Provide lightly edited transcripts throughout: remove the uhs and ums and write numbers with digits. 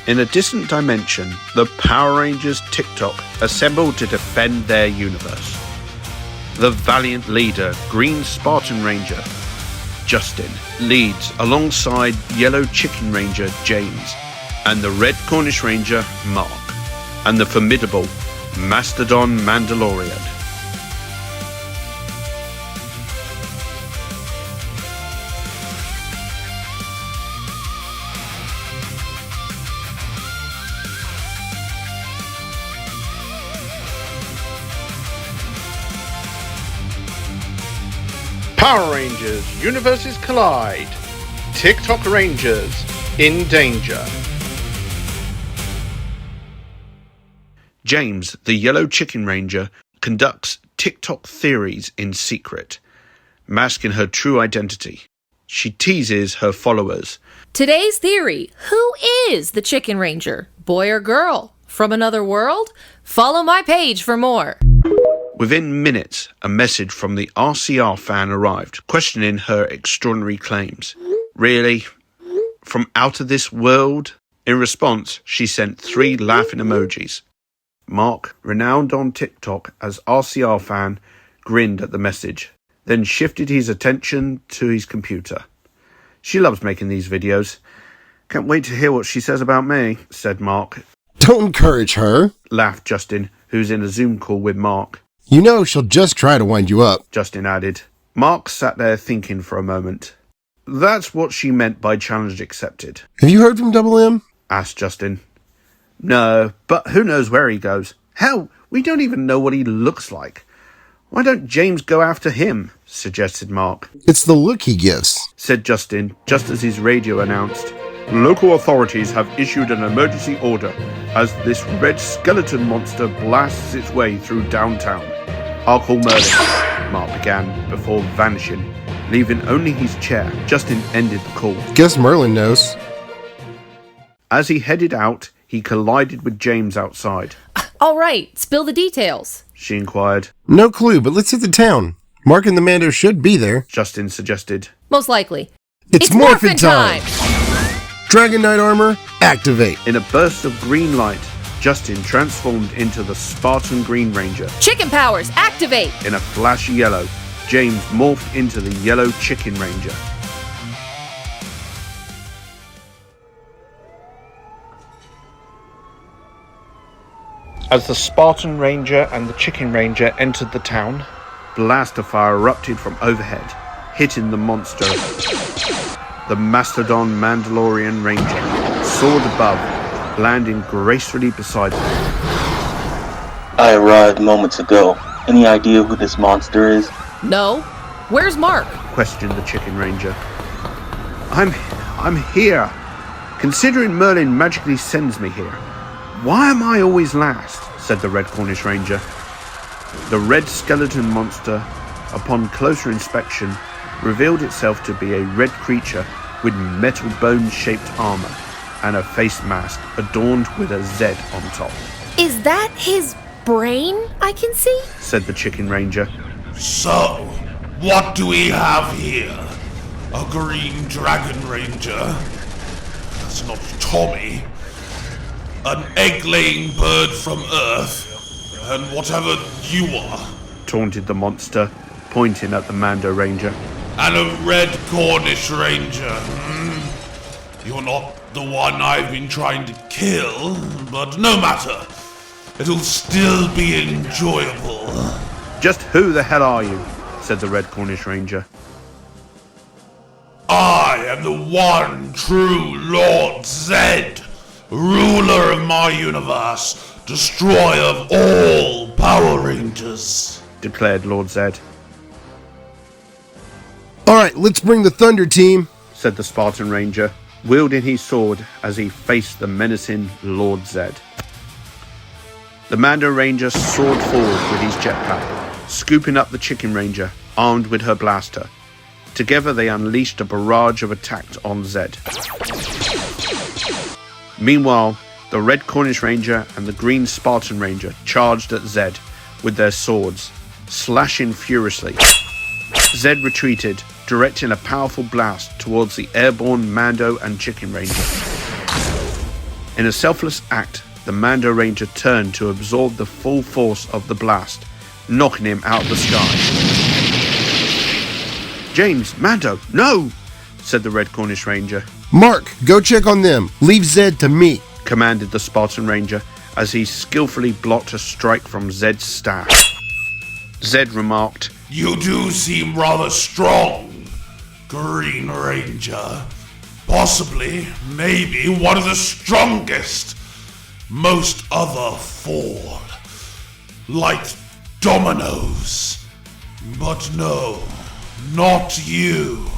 In a distant dimension, the Power Rangers TikTok assembled to defend their universe. The valiant leader, Green Spartan Ranger Justin, leads alongside Yellow Chicken Ranger James, and the Red Cornish Ranger Mark, and the formidable Mastodon Mandalorian. Power Rangers Universes Collide. TikTok Rangers in danger. James, the Yellow Chicken Ranger, conducts TikTok theories in secret, masking her true identity. She teases her followers. Today's theory: who is the Chicken Ranger? Boy or girl? From another world? Follow my page for more. Within minutes, a message from the RCR fan arrived, questioning her extraordinary claims. Really? From out of this world? In response, she sent 3 laughing emojis. Mark, renowned on TikTok as RCR fan, grinned at the message, then shifted his attention to his computer. She loves making these videos. Can't wait to hear what she says about me, said Mark. Don't encourage her, laughed Justin, who's in a Zoom call with Mark. You know she'll just try to wind you up, Justin added. Mark sat there thinking for a moment. That's what she meant by challenge accepted. Have you heard from Double M? Asked Justin. No, but who knows where he goes. Hell, we don't even know what he looks like. Why don't James go after him? Suggested Mark. It's the look he gives, said Justin, just as his radio announced. Local authorities have issued an emergency order as this red skeleton monster blasts its way through downtown. I'll call Merlin, Mark began, before vanishing, leaving only his chair. Justin ended the call. Guess Merlin knows. As he headed out, he collided with James outside. All right, spill the details, she inquired. No clue, but let's hit the town. Mark and the Mando should be there, Justin suggested. Most likely. It's morphin' time! Dragon Knight armor, activate. In a burst of green light, Justin transformed into the Spartan Green Ranger. Chicken powers, activate! In a flash yellow, James morphed into the Yellow Chicken Ranger. As the Spartan Ranger and the Chicken Ranger entered the town, blaster fire erupted from overhead, hitting the monster. The Mastodon Mandalorian Ranger soared above, landing gracefully beside them. I arrived moments ago. Any idea who this monster is? No. Where's Mark? Questioned the Chicken Ranger. I'm here. Considering Merlin magically sends me here, why am I always last? Said the Red Cornish Ranger. The red skeleton monster, upon closer inspection, revealed itself to be a red creature with metal bone-shaped armor and a face mask adorned with a Z on top. Is that his brain I can see? Said the Chicken Ranger. So, what do we have here? A green dragon ranger? That's not Tommy. An egg-laying bird from Earth. And whatever you are. Taunted the monster, pointing at the Mando Ranger. And a red Cornish ranger. You're not the one I've been trying to kill, but no matter. It'll still be enjoyable. Just who the hell are you? Said the Red Cornish Ranger. I am the one true Lord Zedd, ruler of my universe, destroyer of all Power Rangers, declared Lord Zedd. Alright, let's bring the Thunder Team, said the Spartan Ranger, wielding his sword as he faced the menacing Lord Zedd. The Mando Ranger soared forward with his jetpack, scooping up the Chicken Ranger, armed with her blaster. Together they unleashed a barrage of attacks on Zedd. Meanwhile, the Red Cornish Ranger and the Green Spartan Ranger charged at Zedd with their swords, slashing furiously. Zedd retreated, directing a powerful blast towards the airborne Mando and Chicken Ranger. In a selfless act, the Mando Ranger turned to absorb the full force of the blast, knocking him out of the sky. "James, Mando, no!" said the Red Cornish Ranger. Mark, go check on them. Leave Zedd to me, commanded the Spartan Ranger as he skillfully blocked a strike from Zedd's staff. Zedd remarked, "You do seem rather strong, Green Ranger. Possibly, maybe one of the strongest. Most other fall like dominoes. But no, not you."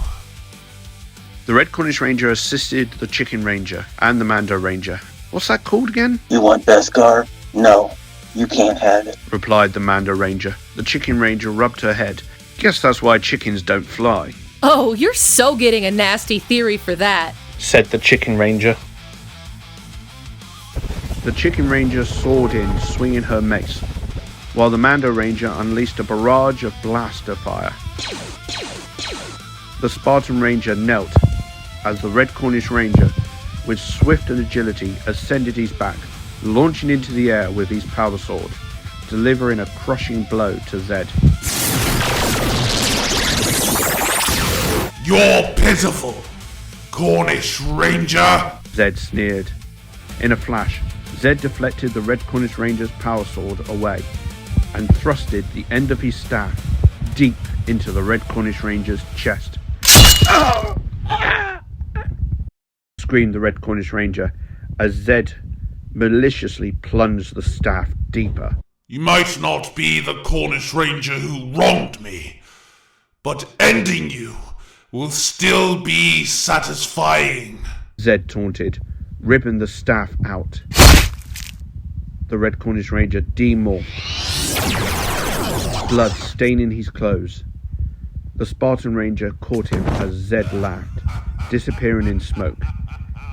The Red Cornish Ranger assisted the Chicken Ranger and the Mando Ranger. "What's that called again?" You want Beskar? No, you can't have it. replied the Mando Ranger. The Chicken Ranger rubbed her head. "Guess that's why chickens don't fly," Oh, you're so getting a nasty theory for that. said the Chicken Ranger. The Chicken Ranger soared in, swinging her mace, while the Mando Ranger unleashed a barrage of blaster fire. The Spartan Ranger knelt as the Red Cornish Ranger, with swift agility, ascended his back, launching into the air with his power sword, delivering a crushing blow to Zedd. "You're pitiful, Cornish Ranger." Zedd sneered. In a flash, Zedd deflected the Red Cornish Ranger's power sword away and thrusted the end of his staff deep into the Red Cornish Ranger's chest. Screamed the Red Cornish Ranger as Zedd maliciously plunged the staff deeper. "You might not be the Cornish Ranger who wronged me, but ending you will still be satisfying," Zedd taunted, ripping the staff out. The Red Cornish Ranger demorphed, blood staining his clothes. The Spartan Ranger caught him as Zedd laughed, disappearing in smoke,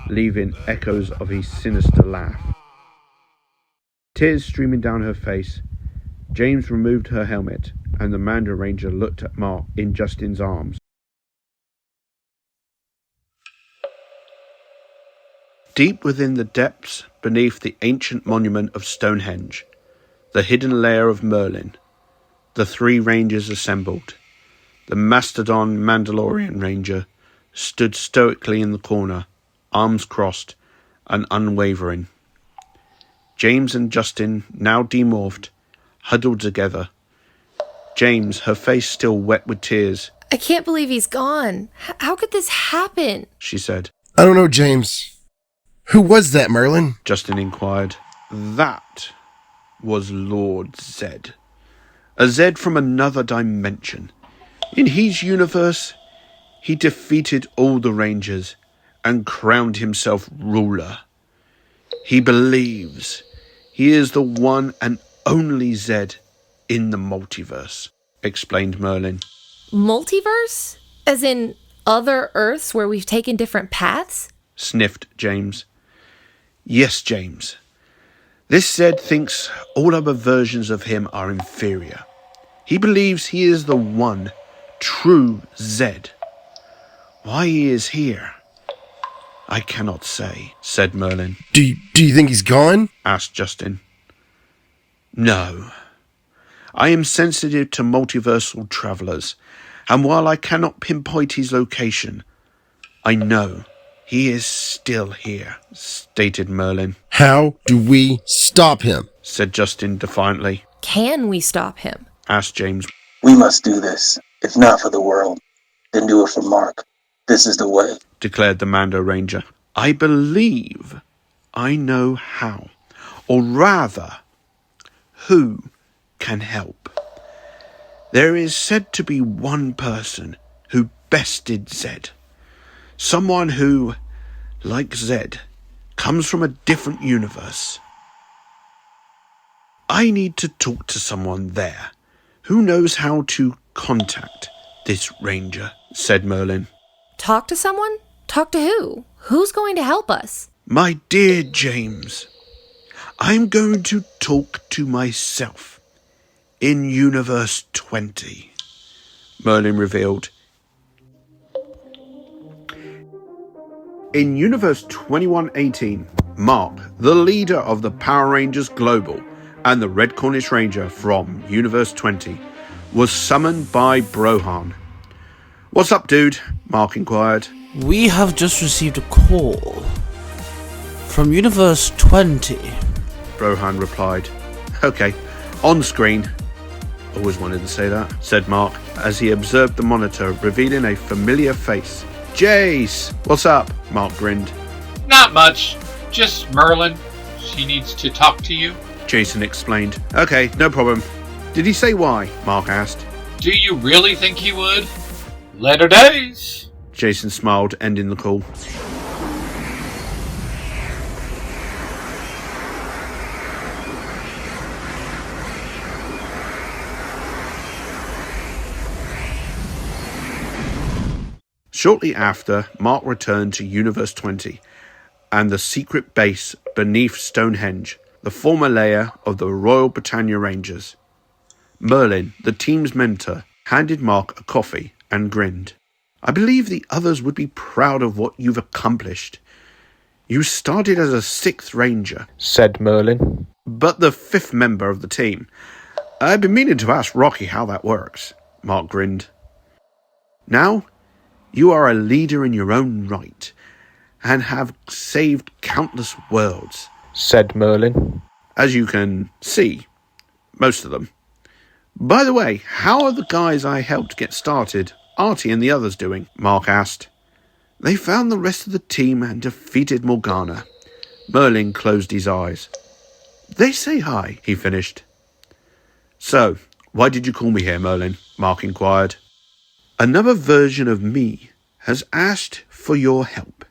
leaving echoes of his sinister laugh. Tears streaming down her face, James removed her helmet, and the Mando Ranger looked at Mark in Justin's arms. Deep within the depths beneath the ancient monument of Stonehenge, the hidden lair of Merlin, the three rangers assembled. The mastodon Mandalorian Ranger stood stoically in the corner, arms crossed and unwavering. James and Justin, now demorphed, huddled together. James, her face still wet with tears. I can't believe he's gone. How could this happen? She said. I don't know, James. Who was that, Merlin? Justin inquired. That was Lord Zedd. A Zedd from another dimension. In his universe, he defeated all the Rangers and crowned himself ruler. He believes he is the one and only Zedd in the multiverse, explained Merlin. Multiverse? As in other Earths where we've taken different paths? Sniffed James. Yes, James. This Zedd thinks all other versions of him are inferior. He believes he is the one true Zedd. Why he is here, I cannot say, said Merlin. Do you think he's gone? Asked Justin. No. I am sensitive to multiversal travellers, and while I cannot pinpoint his location, I know he is still here, stated Merlin. How do we stop him? Said Justin defiantly. Can we stop him? Asked James. We must do this. If not for the world, then do it for Mark. This is the way, declared the Mando Ranger. I believe I know how, or rather, who can help. There is said to be one person who bested Zedd. Someone who, like Zedd, comes from a different universe. I need to talk to someone there who knows how to contact this ranger, said Merlin. Talk to someone? Talk to who? Who's going to help us? My dear James, I'm going to talk to myself in Universe 20, Merlin revealed. In Universe 2118, Mark, the leader of the Power Rangers Global and the Red Cornish Ranger from Universe 20, was summoned by Brohan. "What's up, dude?" Mark inquired. We have just received a call from Universe 20. Brohan replied. "Okay, on screen." "Always wanted to say that," said Mark, as he observed the monitor, revealing a familiar face. "Jace, what's up?" Mark grinned. Not much. Just Merlin. She needs to talk to you. Jason explained. "Okay, no problem. Did he say why?" Mark asked. Do you really think he would? Later days. Jason smiled, ending the call. Shortly after, Mark returned to Universe 20 and the secret base beneath Stonehenge, the former lair of the Royal Britannia Rangers. Merlin, the team's mentor, handed Mark a coffee and grinned. "I believe the others would be proud of what you've accomplished. You started as a 6th Ranger," said Merlin, "but the 5th member of the team. I've been meaning to ask Rocky how that works." Mark grinned. "Now, you are a leader in your own right, and have saved countless worlds," said Merlin. "As you can see, most of them. By the way, how are the guys I helped get started, Artie and the others, doing?" Mark asked. "They found the rest of the team and defeated Morgana." Merlin closed his eyes. "They say hi," he finished. "So, why did you call me here, Merlin?" Mark inquired. "Another version of me has asked for your help.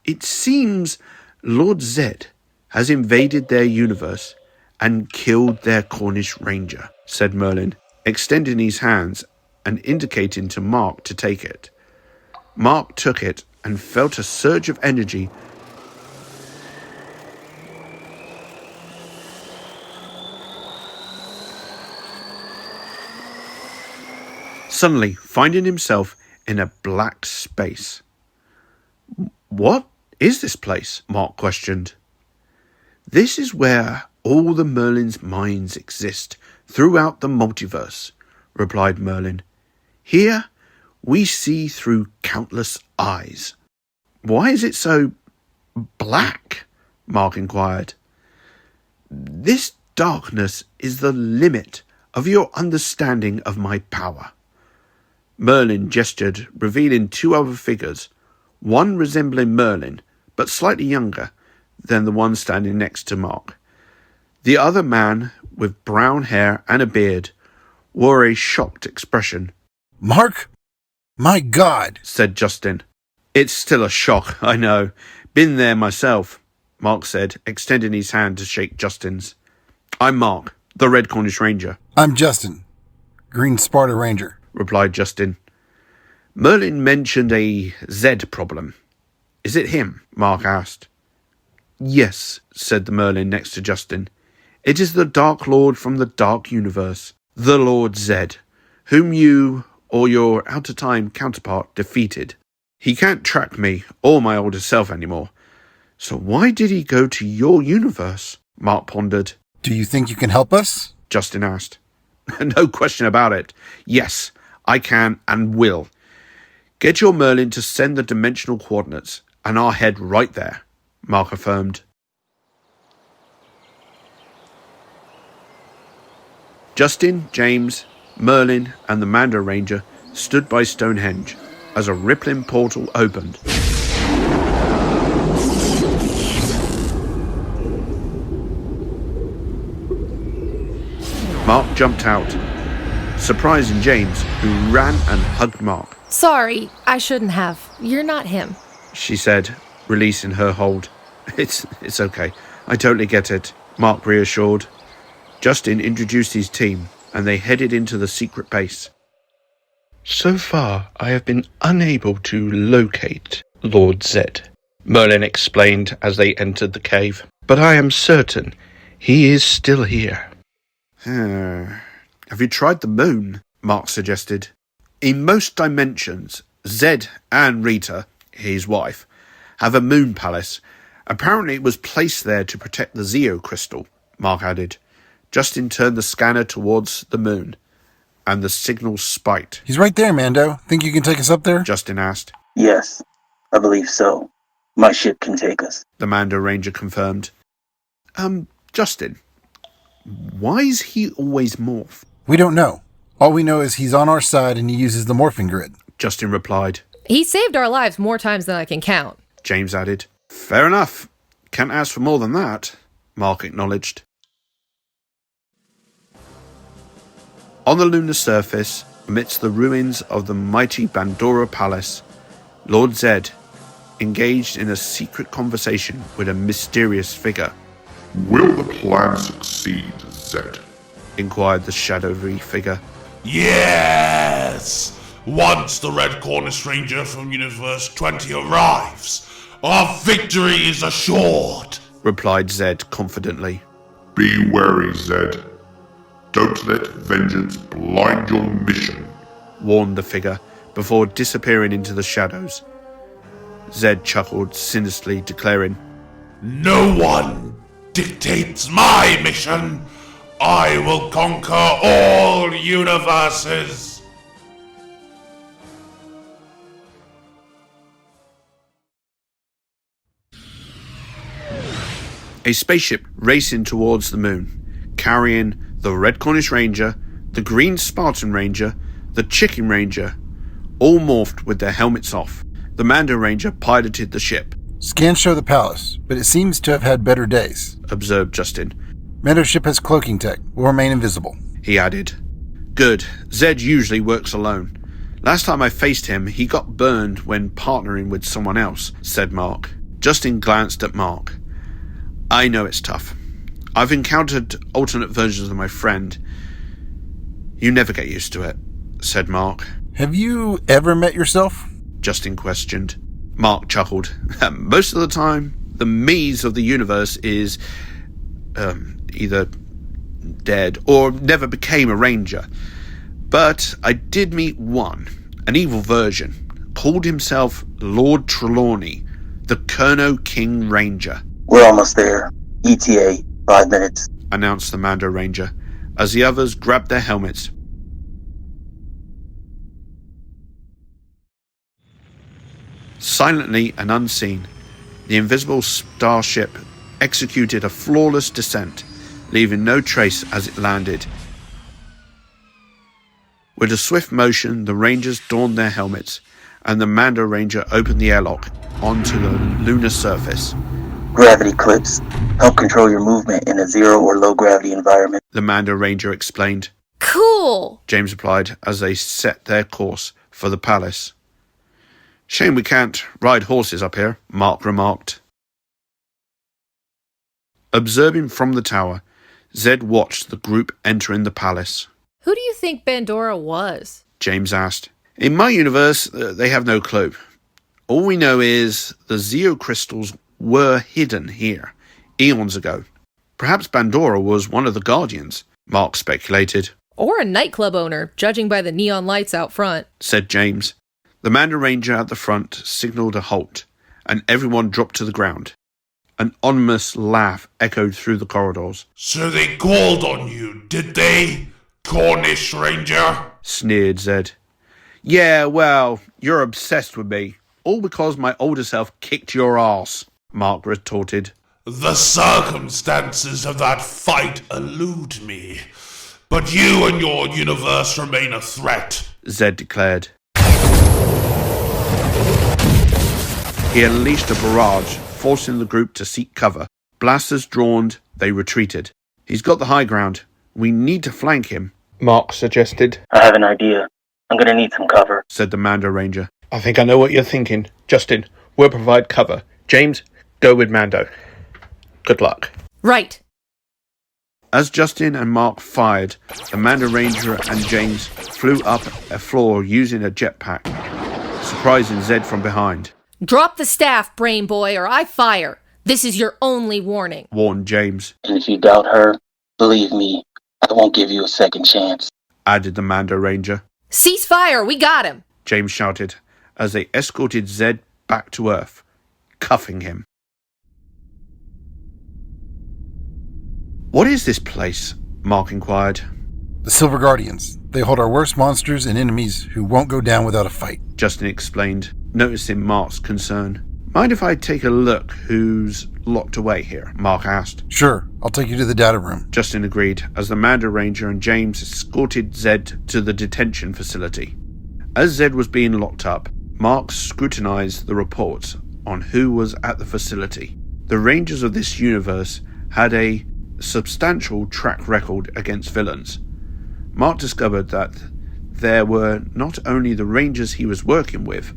It seems Lord Zedd has invaded their universe and killed their Cornish Ranger," said Merlin, extending his hands and indicating to Mark to take it. Mark took it and felt a surge of energy. Suddenly finding himself in a black space. "What is this place?" Mark questioned. "This is where all the Merlin's minds exist throughout the multiverse," replied Merlin. "Here we see through countless eyes." "Why is it so black?" Mark inquired. "This darkness is the limit of your understanding of my power." Merlin gestured, revealing 2 other figures, one resembling Merlin, but slightly younger than the one standing next to Mark. The other man, with brown hair and a beard, wore a shocked expression. Mark? My God, said Justin. "It's still a shock, I know. Been there myself," Mark said, extending his hand to shake Justin's. "I'm Mark, the Red Cornish Ranger." I'm Justin, Green Sparta Ranger, replied Justin. "Merlin mentioned a Zedd problem. Is it him?" Mark asked. "Yes," said the Merlin next to Justin. "It is the Dark Lord from the Dark Universe, the Lord Zedd, whom you or your out-of-time counterpart defeated. He can't track me or my older self anymore. So why did he go to your universe?" Mark pondered. Do you think you can help us? Justin asked. "No question about it. Yes, I can and will. Get your Merlin to send the dimensional coordinates, and I'll head right there," Mark affirmed. Justin, James, Merlin, and the Mando Ranger stood by Stonehenge as a rippling portal opened. Mark jumped out, surprising James, who ran and hugged Mark. Sorry, I shouldn't have. You're not him. She said, releasing her hold. It's okay. I totally get it," Mark reassured. Justin introduced his team, and they headed into the secret base. "So far, I have been unable to locate Lord Zedd," Merlin explained as they entered the cave. "But I am certain he is still here." "Have you tried the moon?" Mark suggested. "In most dimensions, Zedd and Rita, his wife, have a moon palace. Apparently it was placed there to protect the Zeo crystal, Mark added. Justin turned the scanner towards the moon, and the signal spiked. He's right there, Mando. Think you can take us up there? Justin asked. Yes, I believe so. My ship can take us. The Mando Ranger confirmed. Justin, why is he always morph? We don't know. All we know is he's on our side and he uses the morphing grid. Justin replied. He saved our lives more times than I can count. James added. Fair enough. Can't ask for more than that, Mark acknowledged. On the lunar surface, amidst the ruins of the mighty Bandora Palace, Lord Zedd engaged in a secret conversation with a mysterious figure. Will the plan succeed, Zedd? Inquired the shadowy figure. Yes! Once the Red Cornish Ranger from Universe 20 arrives, our victory is assured, replied Zedd confidently. Be wary, Zedd. Don't let vengeance blind your mission, warned the figure before disappearing into the shadows. Zedd chuckled sinisterly, declaring, No one dictates my mission. I will conquer all universes. A spaceship racing towards the moon, carrying the Red Cornish Ranger, the Green Spartan Ranger, the Chicken Ranger, all morphed with their helmets off. The Mando Ranger piloted the ship. Scans show the palace, but it seems to have had better days, observed Justin. Mando's ship has cloaking tech. Will remain invisible, he added. Good. Zedd usually works alone. Last time I faced him, he got burned when partnering with someone else, said Mark. Justin glanced at Mark. I know it's tough. I've encountered alternate versions of my friend. You never get used to it, said Mark. Have you ever met yourself? Justin questioned. Mark chuckled. Most of the time, the me's of the universe is either dead or never became a ranger. But I did meet one, an evil version, called himself Lord Trelawney, the Kerno King Ranger. We're almost there. ETA, 5 minutes, announced the Mando Ranger, as the others grabbed their helmets. Silently and unseen, the invisible starship executed a flawless descent, leaving no trace as it landed. With a swift motion, the Rangers donned their helmets, and the Mando Ranger opened the airlock onto the lunar surface. Gravity clips help control your movement in a zero or low gravity environment, the Mando Ranger explained. Cool, James replied as they set their course for the palace. Shame we can't ride horses up here, Mark remarked. Observing from the tower, Zedd watched the group entering the palace. Who do you think Bandora was? James asked. In my universe, they have no clue. All we know is the Zeo crystals were hidden here, eons ago. Perhaps Bandora was one of the Guardians, Mark speculated. Or a nightclub owner, judging by the neon lights out front, said James. The Mando Ranger at the front signalled a halt, and everyone dropped to the ground. An ominous laugh echoed through the corridors. So they called on you, did they, Cornish Ranger? Sneered Zedd. Yeah, well, you're obsessed with me. All because my older self kicked your ass, Mark retorted. The circumstances of that fight elude me, but you and your universe remain a threat, Zedd declared. He unleashed a barrage, forcing the group to seek cover. Blasters drawn, they retreated. He's got the high ground. We need to flank him, Mark suggested. I have an idea. I'm gonna need some cover, said the Mando Ranger. I think I know what you're thinking. Justin, we'll provide cover. James, go with Mando. Good luck. Right. As Justin and Mark fired, the Mando Ranger and James flew up a floor using a jetpack, surprising Zedd from behind. Drop the staff, brain boy, or I fire. This is your only warning, warned James. And if you doubt her, believe me, I won't give you a second chance, added the Mando Ranger. Cease fire, we got him, James shouted as they escorted Zedd back to Earth. cuffing him. "What is this place?" Mark inquired. The Silver Guardians. They hold our worst monsters and enemies who won't go down without a fight. Justin explained, noticing Mark's concern. "Mind if I take a look who's locked away here?" Mark asked. Sure, I'll take you to the data room. Justin agreed as the Mando Ranger and James escorted Zedd to the detention facility. As Zedd was being locked up, Mark scrutinized the reports on who was at the facility. The Rangers of this universe had a substantial track record against villains. Mark discovered that there were not only the Rangers he was working with,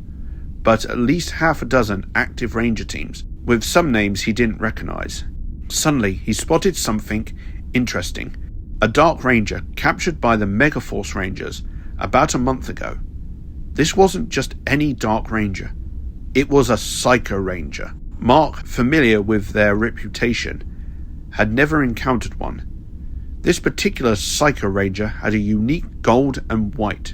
but at least half a dozen active Ranger teams, with some names he didn't recognize. Suddenly, he spotted something interesting. A Dark Ranger captured by the Megaforce Rangers about a month ago. This wasn't just any Dark Ranger. It was a Psycho Ranger. Mark, familiar with their reputation, had never encountered one. This particular Psycho Ranger had a unique gold and white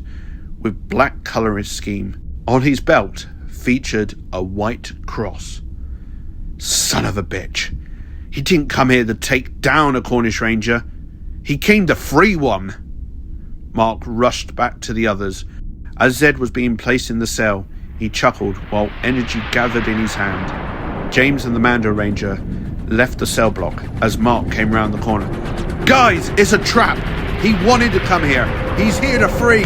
with black color scheme. On his belt featured a white cross. Son of a bitch. He didn't come here to take down a Cornish Ranger. He came to free one. Mark rushed back to the others. As Zedd was being placed in the cell, he chuckled while energy gathered in his hand. James and the Mando Ranger left the cell block as Mark came round the corner. "Guys, it's a trap! He wanted to come here! He's here to free!"